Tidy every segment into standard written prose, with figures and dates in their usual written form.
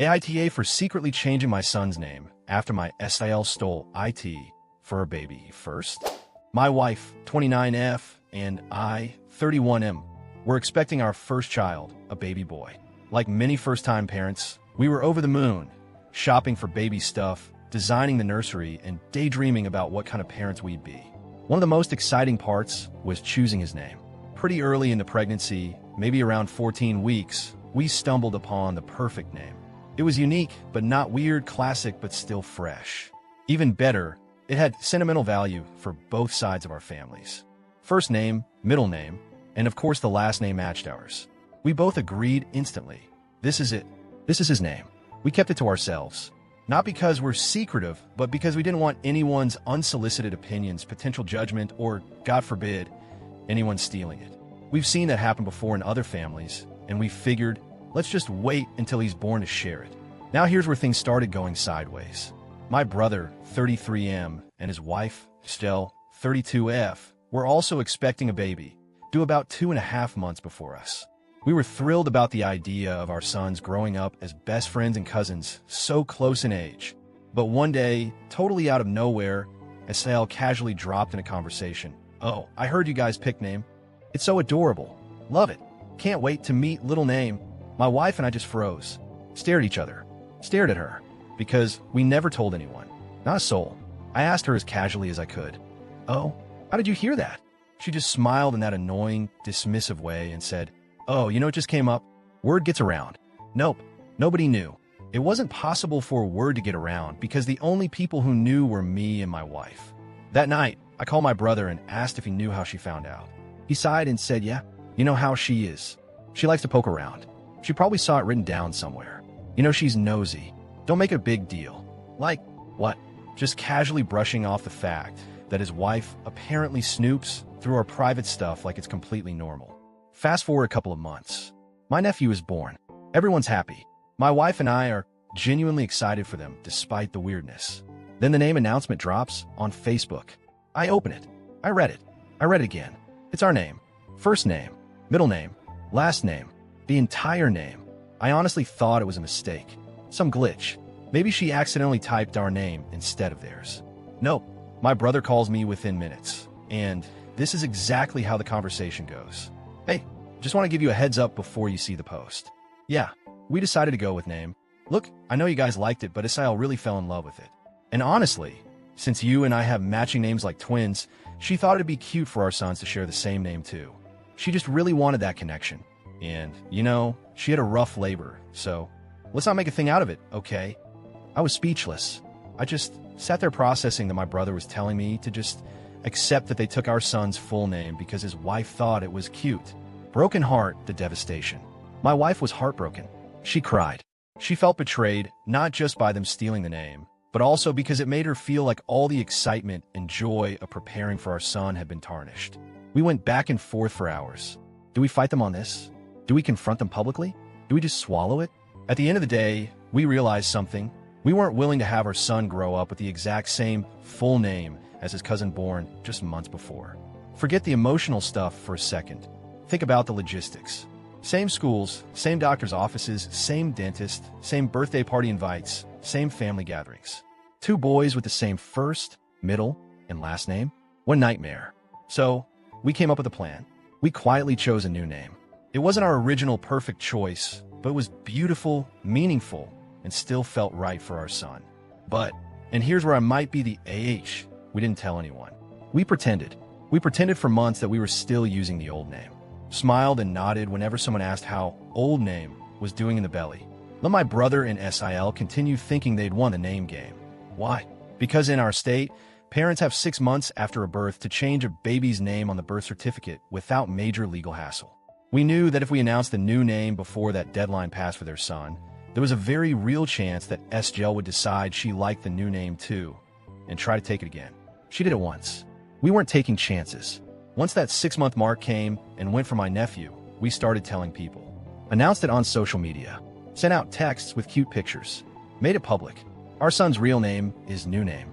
AITA for secretly changing my son's name after my SIL stole IT for a baby first. My wife, 29F, and I, 31M, were expecting our first child, a baby boy. Like many first-time parents, we were over the moon, shopping for baby stuff, designing the nursery, and daydreaming about what kind of parents we'd be. One of the most exciting parts was choosing his name. Pretty early in the pregnancy, maybe around 14 weeks, we stumbled upon the perfect name. It was unique, but not weird, classic, but still fresh. Even better, it had sentimental value for both sides of our families. First name, middle name, and of course the last name matched ours. We both agreed instantly. This is it. This is his name. We kept it to ourselves. Not because we're secretive, but because we didn't want anyone's unsolicited opinions, potential judgment, or, God forbid, anyone stealing it. We've seen that happen before in other families, and we figured, let's just wait until he's born to share it. Now here's where things started going sideways. My brother, 33M, and his wife, Stell, 32F, were also expecting a baby, due about 2.5 months before us. We were thrilled about the idea of our sons growing up as best friends and cousins, so close in age. But one day, totally out of nowhere, Estelle casually dropped in a conversation. "Oh, I heard you guys picked name. It's so adorable. Love it. Can't wait to meet little name." My wife and I just froze, stared at each other, stared at her, because we never told anyone, not a soul. I asked her as casually as I could, "Oh, how did you hear that?" She just smiled in that annoying, dismissive way and said, "Oh, it just came up. Word gets around." Nope, nobody knew. It wasn't possible for word to get around because the only people who knew were me and my wife. That night, I called my brother and asked if he knew how she found out. He sighed and said, "Yeah, you know how she is. She likes to poke around. She probably saw it written down somewhere. She's nosy. Don't make a big deal." Like, what? Just casually brushing off the fact that his wife apparently snoops through our private stuff like it's completely normal. Fast forward a couple of months. My nephew is born. Everyone's happy. My wife and I are genuinely excited for them, despite the weirdness. Then the name announcement drops on Facebook. I open it. I read it. I read it again. It's our name. First name, middle name, last name, the entire name. I honestly thought it was a mistake. Some glitch. Maybe she accidentally typed our name instead of theirs. Nope. My brother calls me within minutes. And this is exactly how the conversation goes. "Hey, just want to give you a heads up before you see the post. Yeah, we decided to go with name. Look, I know you guys liked it, but Isael really fell in love with it. And honestly, since you and I have matching names like twins, she thought it'd be cute for our sons to share the same name too. She just really wanted that connection. And, she had a rough labor, so let's not make a thing out of it, okay?" I was speechless. I just sat there processing that my brother was telling me to just accept that they took our son's full name because his wife thought it was cute. Broken heart, the devastation. My wife was heartbroken. She cried. She felt betrayed, not just by them stealing the name, but also because it made her feel like all the excitement and joy of preparing for our son had been tarnished. We went back and forth for hours. Do we fight them on this? Do we confront them publicly? Do we just swallow it? At the end of the day, we realized something. We weren't willing to have our son grow up with the exact same full name as his cousin born just months before. Forget the emotional stuff for a second. Think about the logistics. Same schools, same doctor's offices, same dentist, same birthday party invites, same family gatherings. 2 boys with the same first, middle, and last name? What nightmare. So, we came up with a plan. We quietly chose a new name. It wasn't our original perfect choice, but it was beautiful, meaningful, and still felt right for our son. But, and here's where I might be the AH, we didn't tell anyone. We pretended. We pretended for months that we were still using the old name. Smiled and nodded whenever someone asked how old name was doing in the belly. Let my brother and SIL continue thinking they'd won the name game. Why? Because in our state, parents have 6 months after a birth to change a baby's name on the birth certificate without major legal hassle. We knew that if we announced the new name before that deadline passed for their son, there was a very real chance that SGL would decide she liked the new name too and try to take it again. She did it once. We weren't taking chances. Once that 6-month mark came and went for my nephew, we started telling people. Announced it on social media. Sent out texts with cute pictures. Made it public. Our son's real name is new name.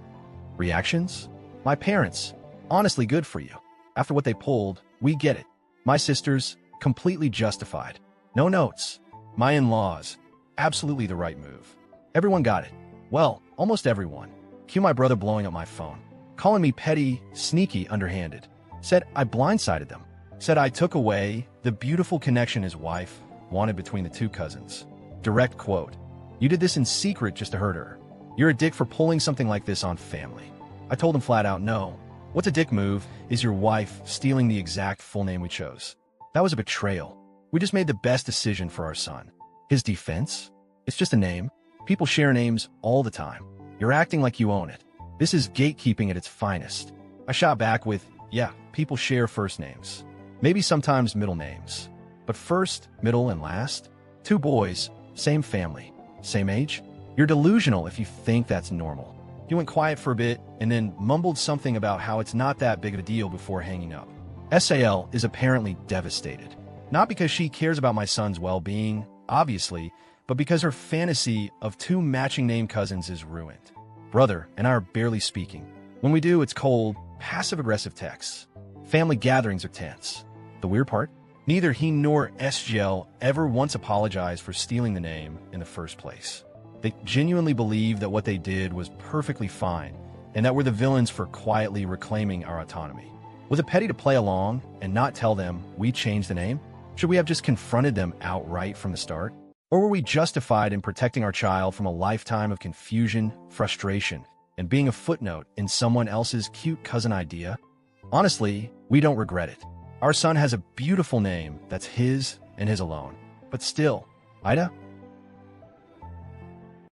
Reactions? My parents. Honestly, good for you. After what they pulled, we get it. My sisters, completely justified. No notes. My in-laws. Absolutely the right move. Everyone got it. Well, almost everyone. Cue my brother blowing up my phone, calling me petty, sneaky, underhanded. Said I blindsided them. Said I took away the beautiful connection his wife wanted between the two cousins. Direct quote. You did this in secret just to hurt her. You're a dick for pulling something like this on family. I told him flat out, no. What's a dick move is your wife stealing the exact full name we chose. That was a betrayal. We just made the best decision for our son. His defense? It's just a name. People share names all the time. You're acting like you own it. This is gatekeeping at its finest. I shot back with, yeah, people share first names. Maybe sometimes middle names. But first, middle, and last? Two boys, same family, same age? You're delusional if you think that's normal. He went quiet for a bit and then mumbled something about how it's not that big of a deal before hanging up. SIL is apparently devastated. Not because she cares about my son's well-being, obviously, but because her fantasy of two matching name cousins is ruined. Brother and I are barely speaking. When we do, it's cold, passive-aggressive texts. Family gatherings are tense. The weird part? Neither he nor SGL ever once apologized for stealing the name in the first place. They genuinely believe that what they did was perfectly fine and that we're the villains for quietly reclaiming our autonomy. Was it petty to play along and not tell them we changed the name? Should we have just confronted them outright from the start? Or were we justified in protecting our child from a lifetime of confusion, frustration, and being a footnote in someone else's cute cousin idea? Honestly, we don't regret it. Our son has a beautiful name that's his and his alone. But still, AITA,